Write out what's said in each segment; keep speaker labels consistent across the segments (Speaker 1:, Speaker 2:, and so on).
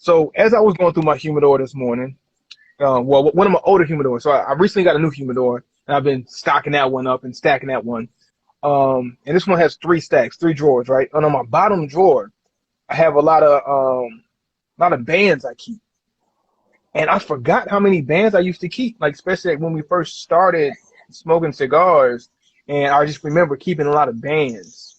Speaker 1: So as I was going through my humidor this morning, well, one of my older humidors. So I recently got a new humidor, and I've been stocking that one up and stacking that one. And this one has three stacks, three drawers, right? And on my bottom drawer, I have a lot of bands I keep. And I forgot how many bands I used to keep, like especially like when we first started smoking cigars. And I just remember keeping a lot of bands.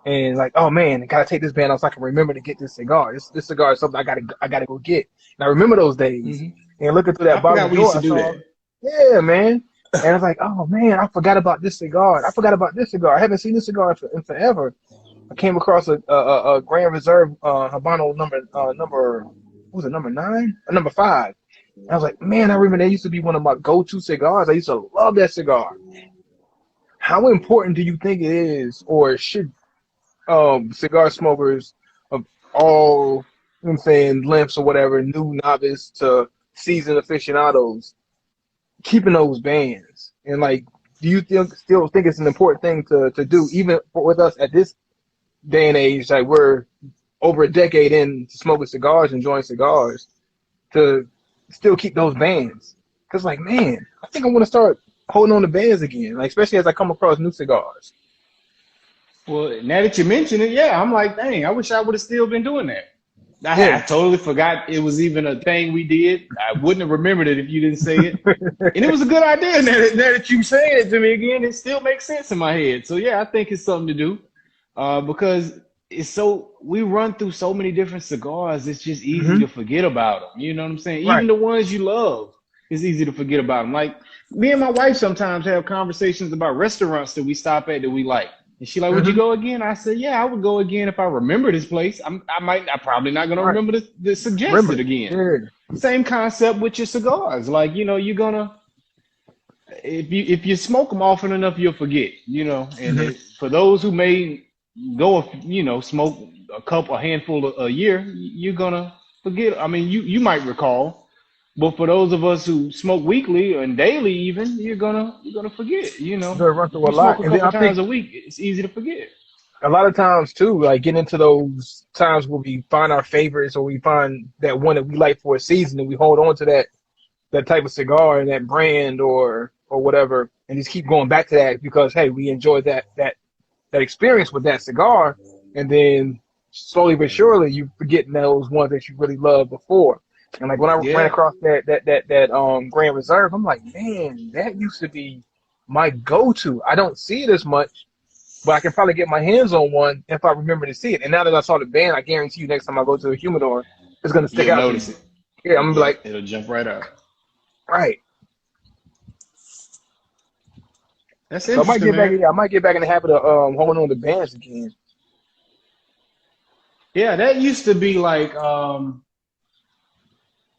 Speaker 1: And like, oh man, I gotta take this band off so I can remember to get this cigar. This cigar is something I gotta go get. And I remember those days.
Speaker 2: Hmm.
Speaker 1: And looking through
Speaker 2: I
Speaker 1: that bottom
Speaker 2: forgot we used
Speaker 1: drawer,
Speaker 2: to
Speaker 1: I
Speaker 2: do
Speaker 1: saw,
Speaker 2: that.
Speaker 1: yeah, man. And I was like, oh man, I forgot about this cigar. I forgot about this cigar. I haven't seen this cigar in forever. I came across a Grand Reserve Habano number what was it, number 9 or number 5? And I was like, man, I remember that used to be one of my go-to cigars. I used to love that cigar. How important do you think it is, or should cigar smokers of all, you know what I'm saying, lengths or whatever, new novice to seasoned aficionados, keeping those bands? And like, do you still think it's an important thing to do, even with us at this day and age, like we're over a decade in smoking cigars, enjoying cigars, to still keep those bands? Because like, man, I think I want to start holding on to bands again, like especially as I come across new cigars.
Speaker 2: Well, now that you mention it, yeah, I'm like, dang, I wish I would have still been doing that.
Speaker 1: Yeah.
Speaker 2: I totally forgot it was even a thing we did. I wouldn't have remembered it if you didn't say it. And it was a good idea. Now that you saying it to me again, it still makes sense in my head. So yeah, I think it's something to do. Because we run through so many different cigars. It's just easy
Speaker 1: Hmm.
Speaker 2: to forget about them. You know what I'm saying? Even
Speaker 1: Right.
Speaker 2: the ones you love, it's easy to forget about them. Like me and my wife sometimes have conversations about restaurants that we stop at that we like. And she like, would you
Speaker 1: Hmm.
Speaker 2: go again? I said, yeah, I would go again if I remember this place. I'm probably not gonna
Speaker 1: Right.
Speaker 2: remember to suggest
Speaker 1: Remember.
Speaker 2: it again.
Speaker 1: Yeah.
Speaker 2: Same concept with your cigars. Like, you're gonna, if you smoke them often enough, you'll forget. And
Speaker 1: Hmm.
Speaker 2: for those who may go, smoke a handful a year, you're gonna forget. I mean, you might recall, but for those of us who smoke weekly and daily, even you're gonna forget.
Speaker 1: You're gonna run
Speaker 2: If
Speaker 1: through a
Speaker 2: you smoke
Speaker 1: lot,
Speaker 2: a
Speaker 1: and then
Speaker 2: couple
Speaker 1: I think
Speaker 2: times a week, it's easy to forget.
Speaker 1: a lot of times too, like getting into those times where we find our favorites or we find that one that we like for a season and we hold on to that type of cigar and that brand or whatever, and just keep going back to that because hey, we enjoyed that experience with that cigar, and then slowly but surely you forgetting those ones that you really loved before. And like when I ran
Speaker 2: Yeah.
Speaker 1: across that Grand Reserve, I'm like, man, that used to be my go-to. I don't see it as much, but I can probably get my hands on one if I remember to see it. And now that I saw the band, I guarantee you next time I go to a humidor, it's gonna stick
Speaker 2: You'll
Speaker 1: out to
Speaker 2: notice
Speaker 1: me.
Speaker 2: it.
Speaker 1: Yeah, I'm gonna be
Speaker 2: Yep,
Speaker 1: like,
Speaker 2: it'll jump right out.
Speaker 1: right.
Speaker 2: That's
Speaker 1: So I might
Speaker 2: interesting,
Speaker 1: get back.
Speaker 2: man.
Speaker 1: Yeah, I might get back in the habit of holding on to bands again.
Speaker 2: Yeah, that used to be like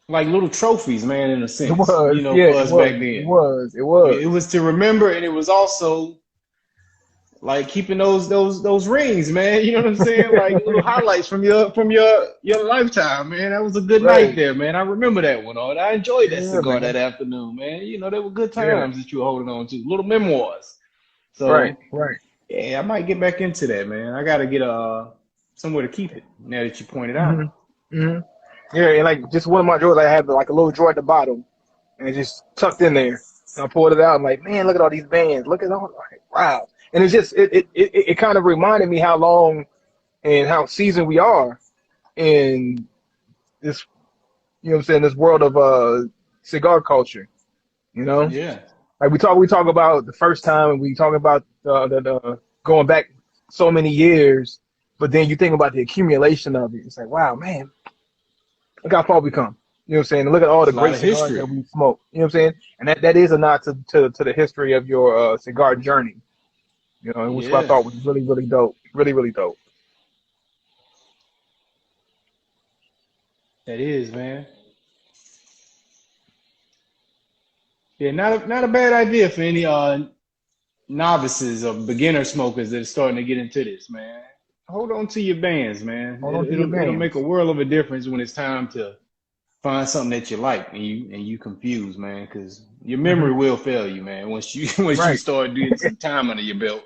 Speaker 2: little trophies, man, in a
Speaker 1: It
Speaker 2: sense,
Speaker 1: was, yeah,
Speaker 2: for
Speaker 1: it
Speaker 2: us back
Speaker 1: was, it
Speaker 2: then.
Speaker 1: was, it
Speaker 2: It
Speaker 1: was.
Speaker 2: was to remember, and it was also like keeping those rings, man. You know what I'm saying? Like little highlights from your lifetime, man. That was a good night
Speaker 1: Right.
Speaker 2: there, man. I remember that one. Oh, I enjoyed that
Speaker 1: Yeah,
Speaker 2: cigar that
Speaker 1: man.
Speaker 2: afternoon, man. They were good
Speaker 1: Yeah.
Speaker 2: times that you were holding on to, little memoirs.
Speaker 1: Right.
Speaker 2: So
Speaker 1: Right.
Speaker 2: yeah, I might get back into that, man. I gotta get somewhere to keep it now that you pointed out.
Speaker 1: Hmm. Hmm. Yeah, and like just one of my drawers, I have like a little drawer at the bottom, and it's just tucked in there. And I pulled it out. I'm like, man, look at all these bands. Look at all. Like, wow. And it's just it kind of reminded me how long and how seasoned we are in this. You know what I'm saying? This world of cigar culture. You know,
Speaker 2: Yeah.
Speaker 1: like we talk about the first time, and we talk about the going back so many years, but then you think about the accumulation of it. It's like, wow, man, look how far we come. You know what I'm saying? And look at all
Speaker 2: It's
Speaker 1: the
Speaker 2: a lot
Speaker 1: great
Speaker 2: of
Speaker 1: cigars that
Speaker 2: history.
Speaker 1: we smoke. You know what I'm saying? And that is a nod to the history of your cigar journey. You know, which I
Speaker 2: Yeah,
Speaker 1: thought was really, really dope. Really, really dope.
Speaker 2: that is, man. Yeah, not a bad idea for any novices or beginner smokers that are starting to get into this, man. Hold on to your bands, man.
Speaker 1: Hold
Speaker 2: It,
Speaker 1: on to your
Speaker 2: it'll make a
Speaker 1: bands.
Speaker 2: world of a difference when it's time to find something that you like and you confuse, man, because your memory
Speaker 1: Hmm.
Speaker 2: will fail you, man, once you once you
Speaker 1: Right.
Speaker 2: start doing some time under your belt.